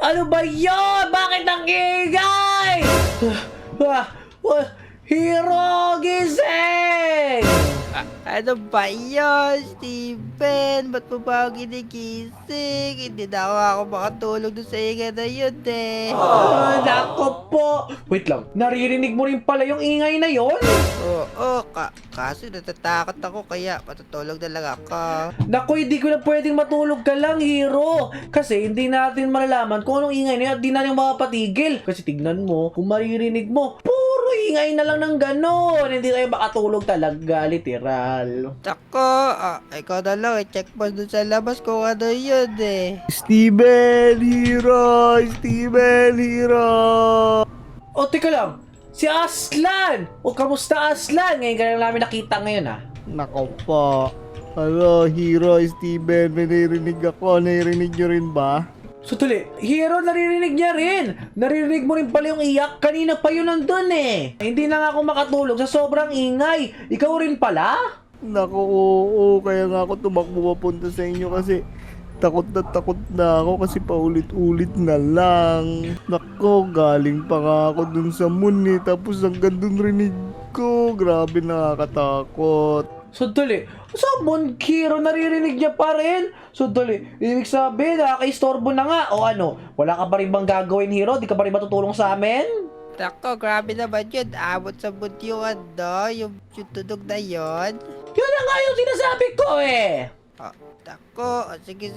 Ano ba yun? Bakit ang ingay? Hero, gising! Ano ba yun, Steven? Ba't mo ba ako ginigising? Hindi na ako makatulog doon sa ingay na yun eh. Nako po! Wait lang, naririnig mo rin pala yung ingay na yon? Oo, kaso natatakot ako kaya matutulog na lang ako. Naku, hindi ko na pwedeng matulog ka lang, Hero. Kasi hindi natin malalaman kung anong ingay na yun at di natin mapapatigil. Kasi tignan mo, kung maririnig mo, puro ingay na lang ng ganon. Hindi tayo makatulog talaga, literal. Ako, ikaw na lang, i-check mo doon sa labas kung ano yun eh. Steven Hero! Steven Hero! O, teka lang. Si Aslan! O, kamusta Aslan? Ngayon ka lang namin nakita ngayon, ah. Nako po. Hello, Hero, Steven. May narinig ako. Narinig nyo rin ba? Sutuli, Hero, naririnig niya rin. Naririnig mo rin pala yung iyak. Kanina pa yun nandun eh. Hindi na nga ako makatulog sa sobrang ingay. Ikaw rin pala? Nako, oo. Kaya nga ako tumakbo papunta sa inyo kasi takot na ako kasi paulit-ulit na lang. Nako, galing pa nga ako dun sa moon eh. Tapos hanggang dun rinig ko. Grabe, nakakatakot. Sandali, sa Hero, naririnig niya pa rin? Sandali, ibig sabihin, nakaka-istorbo na nga. O ano, wala ka pa rin bang gagawin, Hero? Di ka pa rin matutulong sa amin? Ako, grabe naman yun. Abot sa mood yung ano, yung tunog na yun. Yun na nga yung sinasabi ko eh. Ako, sige,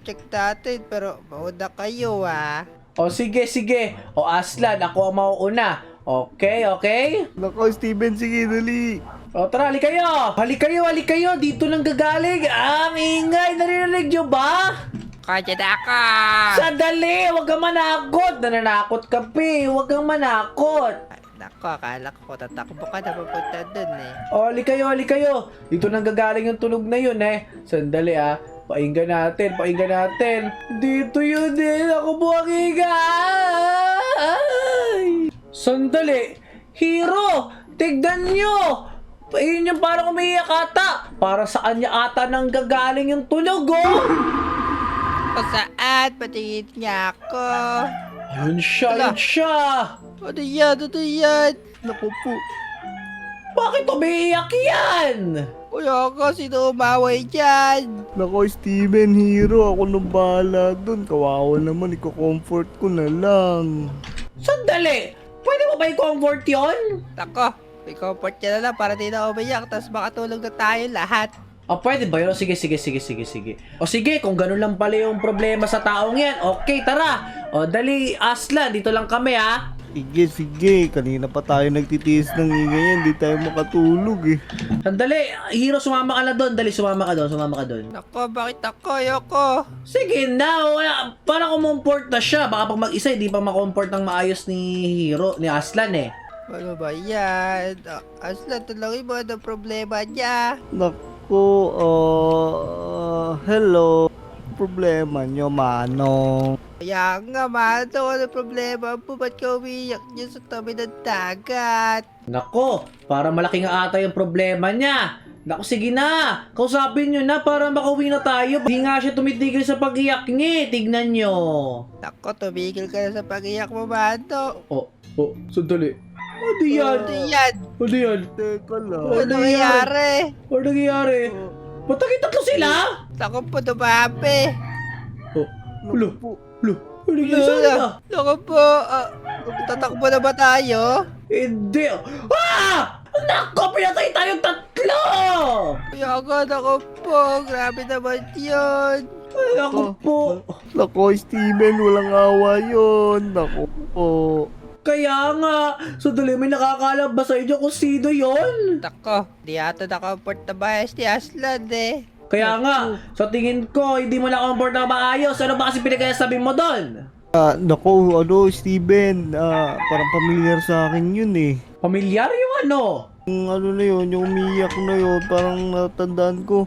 check natin. Pero mauna kayo O sige. O Aslan, ako ang mauuna. Okay? Nako, Steven, sige, dali. O tara, hali kayo. Dito nang gagaling. Ang ingay, naririnig nyo ba? Kaya na ako. Sandali, huwag kang manakot. Nananakot ka, Pi. Huwag kang manakot. Nako, akala ko tatakbo ka na papunta dun eh. O, hali kayo. Dito nang gagaling yung tunog na yun eh. Sandali Painggan natin. Dito yun din. Ako po ang ingay. Sandali. Hero, tignan nyo. Ayun yung parang umiiyak ata. Para saan niya ata nang gagaling yung tunog, oh? O saan? Patingin niya ako. Ayun siya. Ano yan? Nako po. Bakit umiiyak yan? Kuya ko, sino umaway dyan? Nako, Steven Hero. Ako nang bahala dun. Kawawa naman. Iko-comfort ko na lang. Sandali. Pwede mo ba i-comfort yun? Nako, i-comfort niya na lang para di na umiyak. Tapos makatulog na tayo lahat. O, pwede ba yun? Sige. O sige, kung ganun lang pala yung problema sa taong yan. Okay, tara. O, dali, Aslan. Dito lang kami, ha? Sige. Kanina pa tayo nagtitiis ng ingay yan. Di tayo makatulog eh. Sandali, Hero, sumama ka na doon. Dali, sumama ka doon. Nako, bakit ako? Ayoko. Sige na, para kumumport na siya. Baka pag mag-isa, hindi pa makomport ng maayos ni Aslan eh. Ano ba yan? Aslan, tulungin mo ang problema niya. Nako, hello. Problema nyo, Manong. Kaya nga, Mano, ano problema mo? Ba't ka umiyak niya sa tabi ng dagat? Nako, para malaki nga ata yung problema niya. Nako, sige na. Kausapin nyo na para makauwi na tayo. Hindi nga siya tumitigil sa pag-iyak niya. Tignan nyo. Nako, tumigil ka na sa pag-iyak mo, Mano. Sandali. Ano yan? Teka lang. Ano nangyayari? Ano nangyayari? Ba't tatlo sila? Nako po, dumabi. Ano nangyayari sa kanila? Nako po, tatakbo na ba tayo? Hindi. Nako, pinatay tayong tatlo! Kaya nga, nako po, grabe naman yun. Nako po. Nako, Steven, walang awa yun. Nako po. Kaya nga, sandali, may nakakaalam ba sa inyo kung sino yon? Nako, di ata na-comfort na ba si Aslan eh. Kaya nga, sa tingin ko, hindi mo na-comfort na maayos. Ano ba kasi pinagsasabi mo doon? Nako, Steven, parang familiar sa akin yun eh. Pamilyar yung ano? Yung ano na yun, yung umiiyak na yun, parang natandaan ko,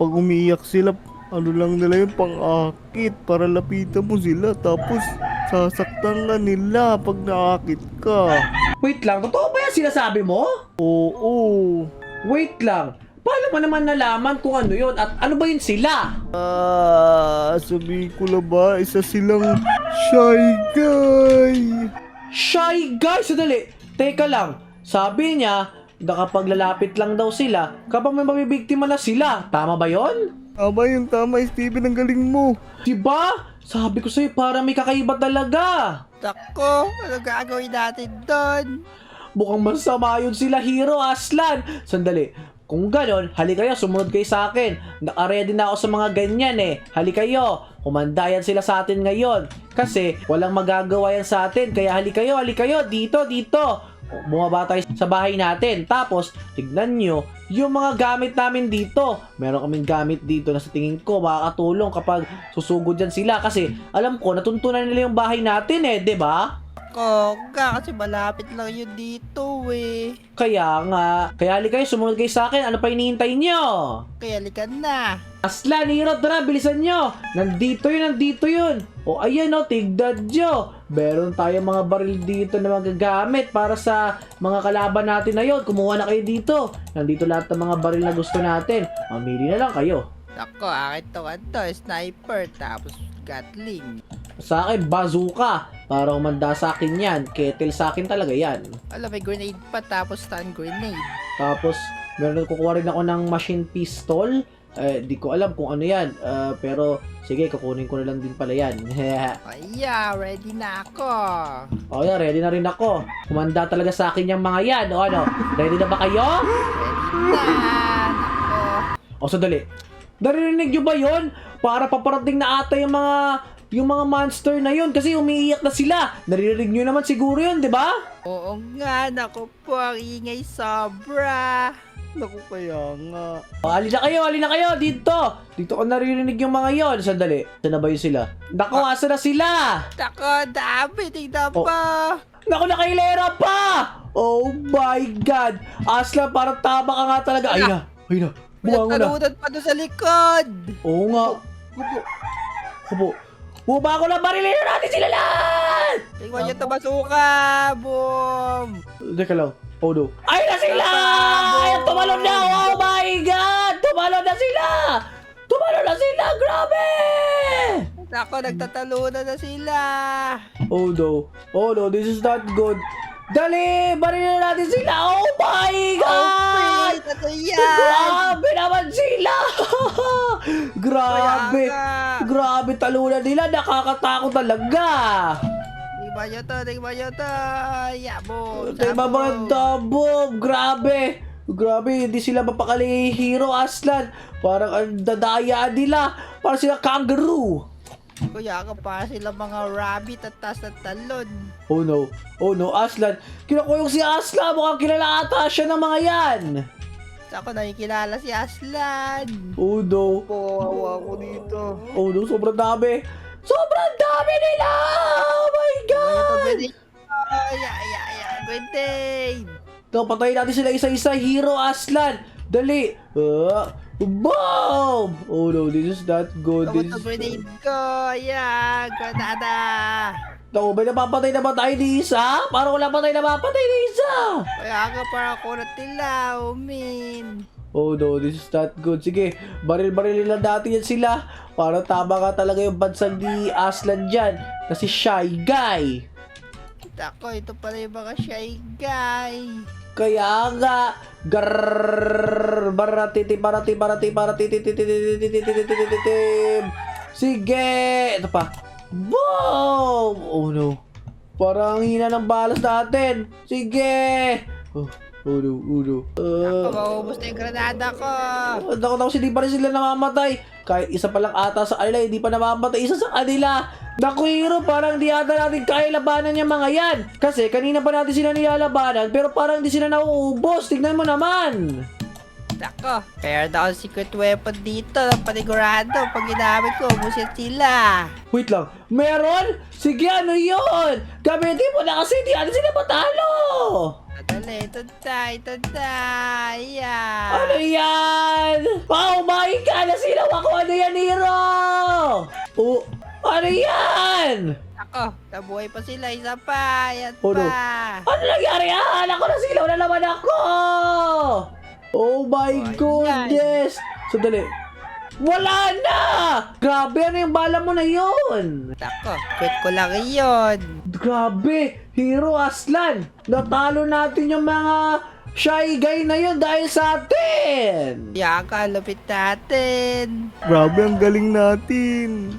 pag umiiyak sila, ano lang nila yun, pang-akit, para lapitan mo sila, tapos sasaktan ka nila pag naakit ka. Wait lang, totoo ba yan sinasabi mo? Oo. Wait lang, paano mo naman nalaman kung ano yun at ano ba yun sila? Sabihin ko na ba, isa silang Shy Guy! Shy Guy! Sandali! Teka lang, sabi niya na kapag lalapit lang daw sila, kapag may mabibiktima na sila. Tama ba yon? Tama yung tama, Steven, ang galing mo. Diba? Sabi ko sa'yo, para may kakaiba talaga. Nako, ano gagawin natin doon? Mukhang masama yun sila, Hero, Aslan. Sandali, kung ganon, hali kayo, sumunod kayo sa akin. Naka-ready na ako sa mga ganyan eh. Hali kayo, kumandayan sila sa atin ngayon. Kasi walang magagawa yan sa atin. Kaya hali kayo, dito, dito. Bumaba tayo sa bahay natin. Tapos, tignan nyo yung mga gamit namin dito. Meron kaming gamit dito na sa tingin ko makakatulong kapag susugod yan sila. Kasi alam ko, natuntunan nila yung bahay natin eh, 'di ba? Kasi malapit lang yun dito eh. Kaya nga, kaya hali kayo, sumunod kayo sa akin. Ano pa hinihintay nyo? Kaya likan na. Aslan, Hero, tara, bilisan nyo. Nandito yun. O, ayan o, tignan nyo. Meron tayong mga baril dito na magagamit para sa mga kalaban natin na yun. Kumuha na kayo dito. Nandito lahat ng mga baril na gusto natin. Mamili na lang kayo. Nako, akin to, sniper, tapos gatling. Sa akin, bazooka. Para umanda sa akin yan. Kettle sa akin talaga yan. Alam, may grenade pa, tapos stun grenade. Tapos, kukuha rin ako ng machine pistol. Di ko alam kung ano yan. Pero, sige, kukunin ko na lang din pala yan. Kaya, ready na ako. O yan, ready na rin ako. Kumanda talaga sa akin yung mga yan. O ano, ready na ba kayo? Ready na. Nako. O sandali. Narinig nyo ba yun? Para paparating na ata yung mga monster na yun kasi umiiyak na sila. Naririnig nyo naman siguro yun, di ba? Oo nga, nako po, ang ingay sobra. Naku, kaya nga. O, alin na kayo, dito. Dito ko naririnig yung mga yon. Sandali, saan na ba yun sila? Naku, asa na sila? Nako, dami, tingnan Oh. pa. Naku, nakailera pa! Oh my God! Aslan, parang tama ka nga talaga. Ayun na. Buha mo na. Nagtalunan pa doon sa likod. Oo nga. Kupo. Buba ko na, barilin na natin sila lahat! Tingnan nyo ito, basuka. Boom. Teka lang. Oh no. Ayun na sila! Ayun, tumalon na! Oh my God! Tumalon na sila! Grabe! Nako, nagtatalunan na sila. Oh no, this is not good. Dali! Barilin na natin sila! Oh my God! Wait, ano yan? Grabe naman sila! Grabe! Kaya nga. Grabe talunan nila! Nakakatakot talaga! Tingnan nyo to. Yabo. Tayo Bob! Grabe! Grabe, hindi sila mapakali Hero, Aslan. Parang ang dadaya nila. Parang sila kangaroo. Kuya ka pa sila mga rabbit at taas ng talon. Oh no, Aslan. Kinakuyong si Aslan. Mukhang kilala ata siya ng mga yan. Ako nakikilala si Aslan. Oh no. Kawawa ako dito. Oh no, sobrang dami. Sobrang dami nila! Oh my God! Grenade. Patayin natin sila isa-isa. Hero, Aslan. Dali. Boom! Oh no, this is not good. Ako to grenade ko. Ayan, granada. Naku, may napapatay na ba tayo ni isa? Parang wala pa tayo napapatay ni isa. Kaya ka para kurat nila, umin. Oh no, this is not good. Sige, baril-baril lang natin yan sila. Para tama ka talaga yung bansang ni Aslan dyan. Kasi Shy Guy. Ako, ito pala yung mga shy guy. Kaya nga, sige, ito pa. Boom! Oh no. Parang hina ng balas natin. Sige. Oh no. Ako, maubos na yung granada ko. Takot hindi pa rin sila namamatay. Kahit isa pa lang ata sa kanila, hindi pa namamatay isa sa kanila. Naku, Hero, parang di ata natin kaya labanan yung mga yan. Kasi kanina pa natin sila nilalabanan, pero parang di sila nauubos. Tignan mo naman. Nako, meron ako secret weapon dito na panigurado. Pag ginamit ko, ubusin sila. Wait lang, meron? Sige, ano yun? Gamitin mo na kasi di natin sila matalo. Dali, ito na. Ayan. Ano yan? Oh my God, nasilaw ako. Ano yan, Hero? Oh, ano yan? Ako, nabuhay pa sila. Isa pa. Ayan Oh, no. pa. Ano nangyari? Ako nasilaw na naman ako. Oh my Oh, goodness. Sandali. Wala na! Grabe, ano yung bala mo na yun? Tako, quit ko lang yun. Grabe, Hero Aslan! Natalo natin yung mga shy guy na yun dahil sa atin! Kaya ka, lupit natin. Grabe, ang galing natin.